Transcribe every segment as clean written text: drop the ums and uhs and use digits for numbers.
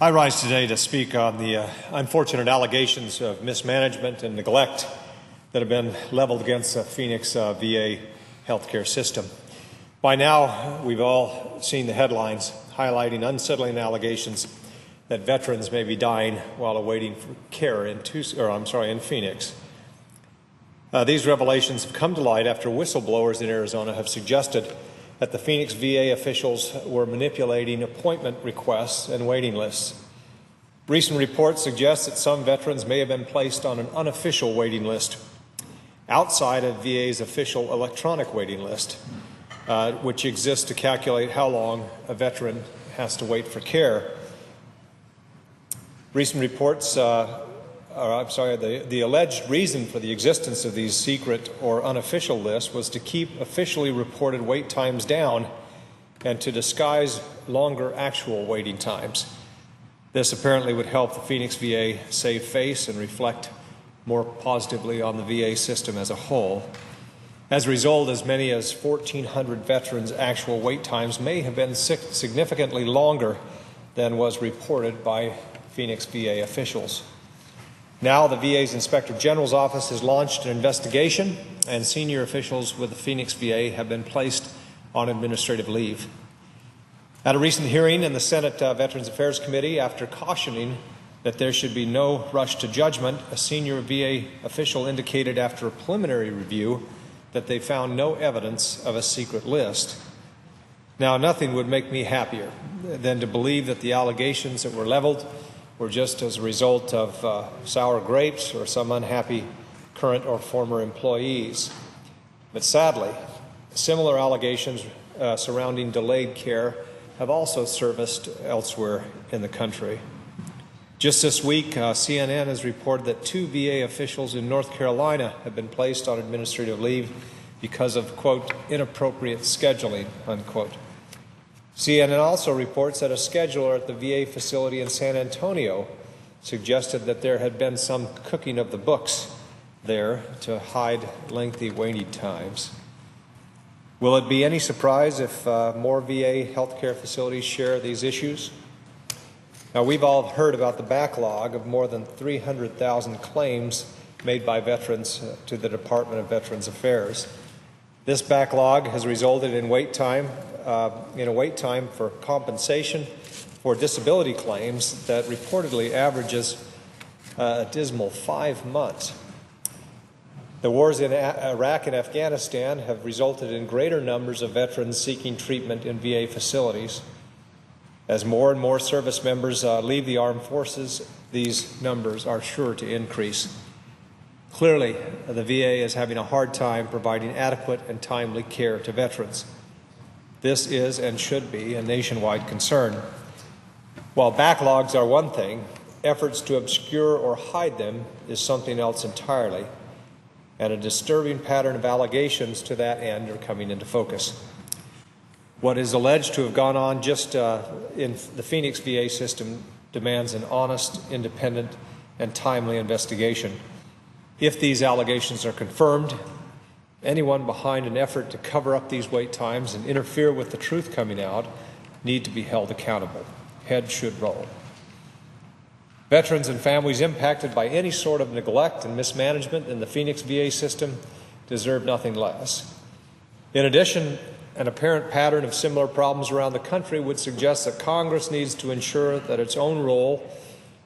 I rise today to speak on the unfortunate allegations of mismanagement and neglect that have been leveled against the Phoenix VA healthcare system. By now, we've all seen the headlines highlighting unsettling allegations that veterans may be dying while awaiting care in Phoenix. These revelations have come to light after whistleblowers in Arizona have suggested that the Phoenix VA officials were manipulating appointment requests and waiting lists. Recent reports suggest that some veterans may have been placed on an unofficial waiting list outside of VA's official electronic waiting list, which exists to calculate how long a veteran has to wait for care. Recent reports, the alleged reason for the existence of these secret or unofficial lists was to keep officially reported wait times down and to disguise longer actual waiting times. This apparently would help the Phoenix VA save face and reflect more positively on the VA system as a whole. As a result, as many as 1,400 veterans' actual wait times may have been significantly longer than was reported by Phoenix VA officials. Now, the VA's Inspector General's office has launched an investigation, and senior officials with the Phoenix VA have been placed on administrative leave. At a recent hearing in the Senate Veterans Affairs Committee, after cautioning that there should be no rush to judgment, a senior VA official indicated after a preliminary review that they found no evidence of a secret list. Now, nothing would make me happier than to believe that the allegations that were leveled were just as a result of sour grapes or some unhappy current or former employees. But sadly, similar allegations surrounding delayed care have also surfaced elsewhere in the country. Just this week, CNN has reported that 2 VA officials in North Carolina have been placed on administrative leave because of, quote, inappropriate scheduling, unquote. CNN also reports that a scheduler at the VA facility in San Antonio suggested that there had been some cooking of the books there to hide lengthy waiting times. Will it be any surprise if more VA healthcare facilities share these issues? Now, we've all heard about the backlog of more than 300,000 claims made by veterans to the Department of Veterans Affairs. This backlog has resulted in a wait time for compensation for disability claims that reportedly averages a dismal 5 months. The wars in Iraq and Afghanistan have resulted in greater numbers of veterans seeking treatment in VA facilities. As more and more service members leave the armed forces, these numbers are sure to increase. Clearly, the VA is having a hard time providing adequate and timely care to veterans. This is and should be a nationwide concern. While backlogs are one thing, efforts to obscure or hide them is something else entirely, and a disturbing pattern of allegations to that end are coming into focus. What is alleged to have gone on just in the Phoenix VA system demands an honest, independent, and timely investigation. If these allegations are confirmed, anyone behind an effort to cover up these wait times and interfere with the truth coming out need to be held accountable. Heads should roll. Veterans and families impacted by any sort of neglect and mismanagement in the Phoenix VA system deserve nothing less. In addition, an apparent pattern of similar problems around the country would suggest that Congress needs to ensure that its own role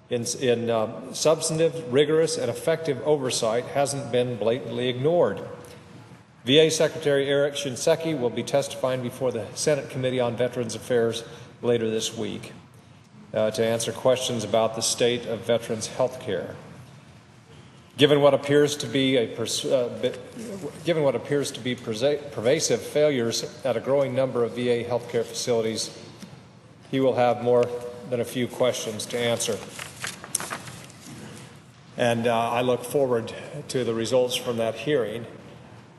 in substantive, rigorous, and effective oversight hasn't been blatantly ignored. VA Secretary Eric Shinseki will be testifying before the Senate Committee on Veterans Affairs later this week to answer questions about the state of veterans' health care. Given what appears to be pervasive failures at a growing number of VA healthcare facilities, he will have more than a few questions to answer. And I look forward to the results from that hearing.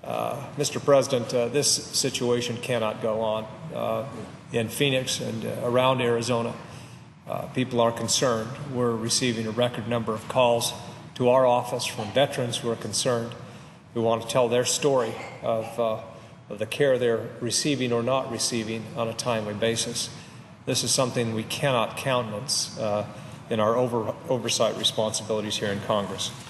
Mr. President, this situation cannot go on in Phoenix and around Arizona. People are concerned. We're receiving a record number of calls to our office from veterans who are concerned, who want to tell their story of the care they're receiving or not receiving on a timely basis. This is something we cannot countenance in our oversight responsibilities here in Congress.